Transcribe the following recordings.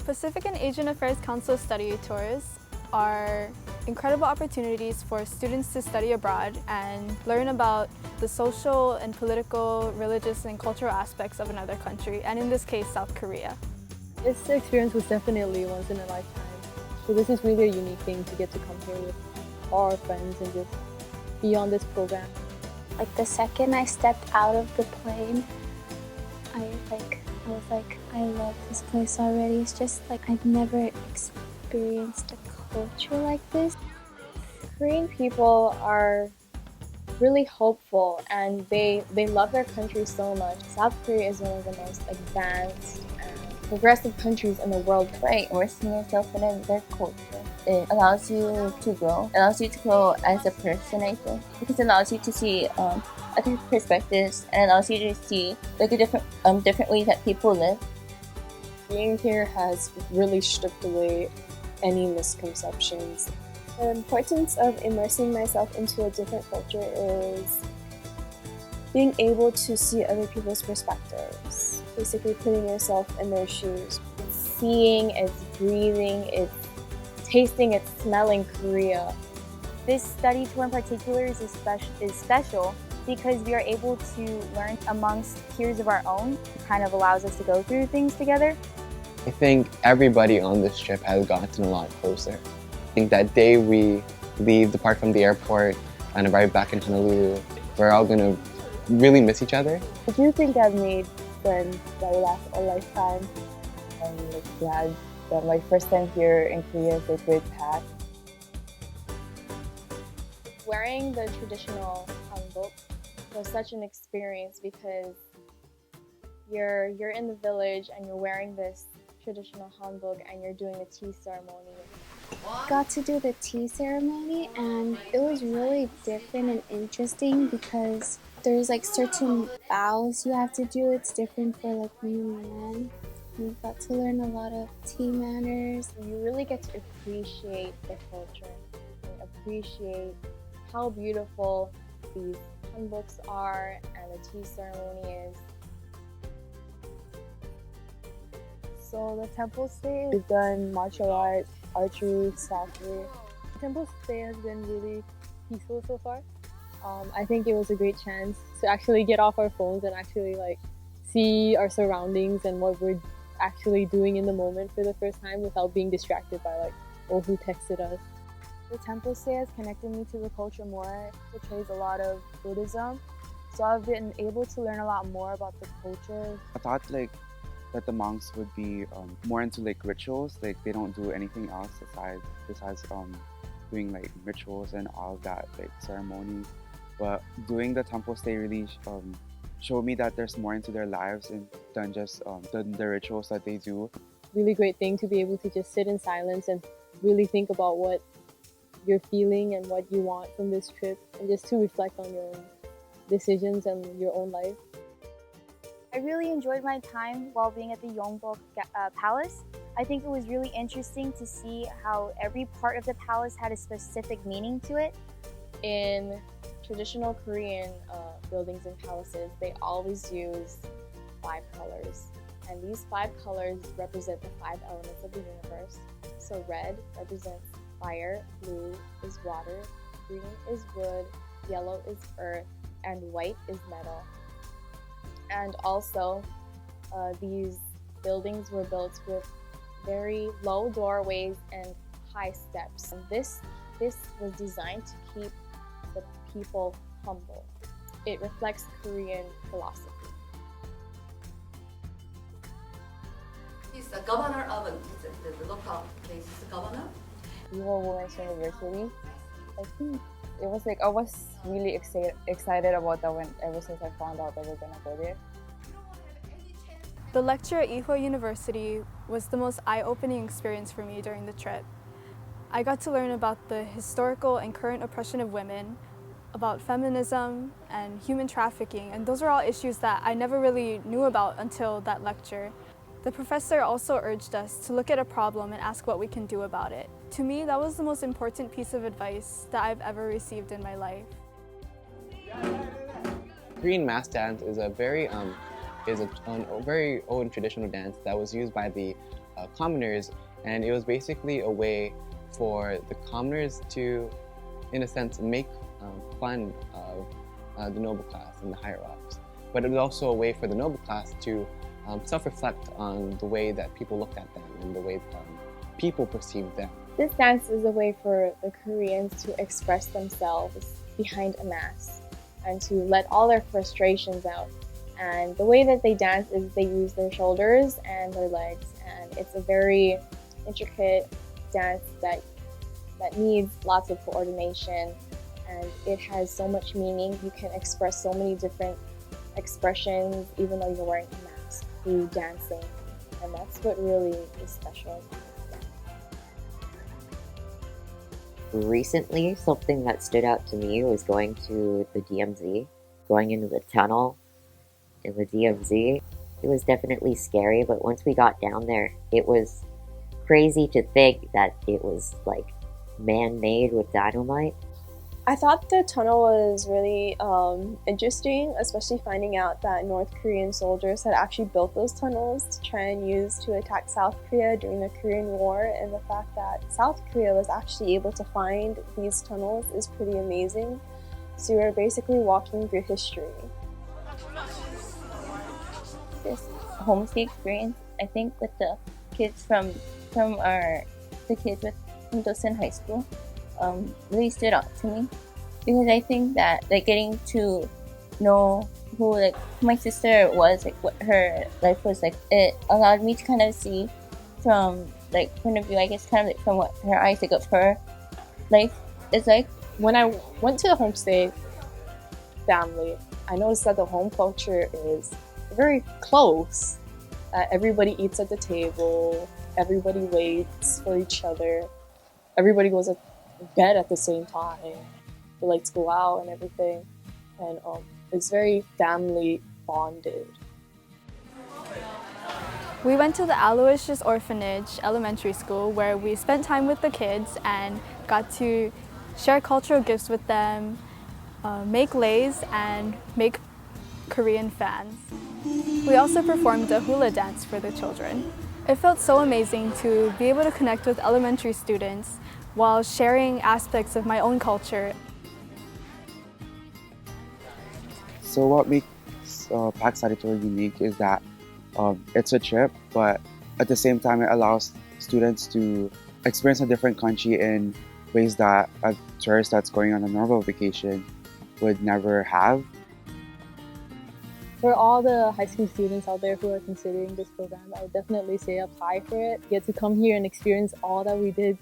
Pacific and Asian Affairs Council study tours are incredible opportunities for students to study abroad and learn about the social and political, religious and cultural aspects of another country, and in this case, South Korea. This experience was definitely once in a lifetime. So this is really a unique thing to get to come here with all our friends and just be on this program. Like the second I stepped out of the plane, I was like, I love this place already. It's just like I've never experienced a culture like this. Korean people are really hopeful and they love their country so much. South Korea is one of the most advanced and progressive countries in the world. By immersing yourself in their culture, it allows you to grow. It allows you to grow as a person, I think, because it allows you to see other perspectives and allows you to see like a different ways that people live. Being here has really stripped away any misconceptions. The importance of immersing myself into a different culture is being able to see other people's perspectives. Basically putting yourself in their shoes. It's seeing, it's breathing, it's tasting, it's smelling Korea. This study tour in particular is special because we are able to learn amongst peers of our own. It kind of allows us to go through things together. I think everybody on this trip has gotten a lot closer. I think that day we depart from the airport and arrive back in Honolulu, we're all going to really miss each other. I do think I've made friends that will last a lifetime. I'm glad that my first time here in Korea is a great path. Wearing the traditional hanbok was such an experience because you're in the village and you're wearing this traditional hanbok and you're doing the tea ceremony. Got to do the tea ceremony and it was really different and interesting because there's like certain bows you have to do. It's different for like women and men. We got to learn a lot of tea manners. You really get to appreciate the culture and appreciate how beautiful these hanboks are and the tea ceremony is. So the temple stay, we've done martial arts, archery, soccer. The temple stay has been really peaceful so far. I think it was a great chance to actually get off our phones and actually like see our surroundings and what we're actually doing in the moment for the first time without being distracted by like, oh, who texted us. The temple stay has connected me to the culture more. It portrays a lot of Buddhism. So I've been able to learn a lot more about the culture. I thought like that the monks would be more into like rituals, like they don't do anything else besides doing like rituals and all that like ceremony. But doing the temple stay really showed me that there's more into their lives than just the rituals that they do. Really great thing to be able to just sit in silence and really think about what you're feeling and what you want from this trip and just to reflect on your own decisions and your own life. I really enjoyed my time while being at the Gyeongbok Palace. I think it was really interesting to see how every part of the palace had a specific meaning to it. In traditional Korean buildings and palaces, they always use 5 colors. And these 5 colors represent the 5 elements of the universe. So red represents fire, blue is water, green is wood, yellow is earth, and white is metal. And also, these buildings were built with very low doorways and high steps. And this was designed to keep the people humble. It reflects Korean philosophy. He's the governor of the local place. He's the governor. U.S University. I think it was like I was really excited about that ever since I found out that we're gonna go there. The lecture at U.S University was the most eye-opening experience for me during the trip. I got to learn about the historical and current oppression of women, about feminism and human trafficking, and those are all issues that I never really knew about until that lecture. The professor also urged us to look at a problem and ask what we can do about it. To me, that was the most important piece of advice that I've ever received in my life. Korean mass dance is a very old traditional dance that was used by the commoners, and it was basically a way for the commoners to, in a sense, make fun of the noble class and the higher-ups. But it was also a way for the noble class to self-reflect on the way that people looked at them and the way people perceived them. This dance is a way for the Koreans to express themselves behind a mask and to let all their frustrations out. And the way that they dance is they use their shoulders and their legs, and it's a very intricate dance that needs lots of coordination, and it has so much meaning. You can express so many different expressions even though you're wearing a mask through dancing, and that's what really is special about this dance. Recently, something that stood out to me was going to the DMZ, going into the tunnel in the DMZ. It was definitely scary, but once we got down there, it was crazy to think that it was like man-made with dynamite. I thought the tunnel was really interesting, especially finding out that North Korean soldiers had actually built those tunnels to try and use to attack South Korea during the Korean War, and the fact that South Korea was actually able to find these tunnels is pretty amazing. So we're basically walking through history. This homestay experience, I think, with the kids from Dosen High School really stood out to me, because I think that like getting to know who my sister was, like what her life was like, it allowed me to kind of see from like point of view, I guess, kind of like from what her eyes of her life is like. When I went to the homestay family, I noticed that the home culture is very close. Everybody eats at the table, everybody waits for each other, everybody goes to bed at the same time. They like to go out and everything, and it's very family bonded. We went to the Aloysius Orphanage elementary school, where we spent time with the kids and got to share cultural gifts with them, make leis, and make Korean fans. We also performed a hula dance for the children. It felt so amazing to be able to connect with elementary students while sharing aspects of my own culture. So what makes PAX Auditorium unique is that it's a trip, but at the same time it allows students to experience a different country in ways that a tourist that's going on a normal vacation would never have. For all the high school students out there who are considering this program, I would definitely say apply for it. Get to come here and experience all that we did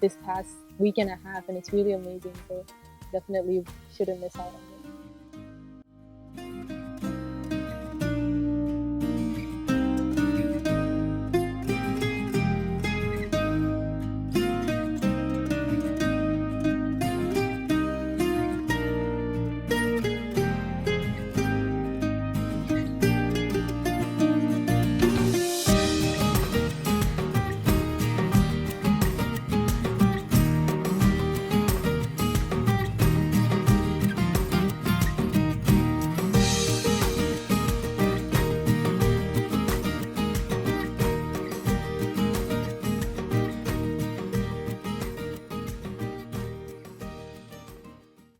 this past week and a half, and it's really amazing. So definitely shouldn't miss out on it.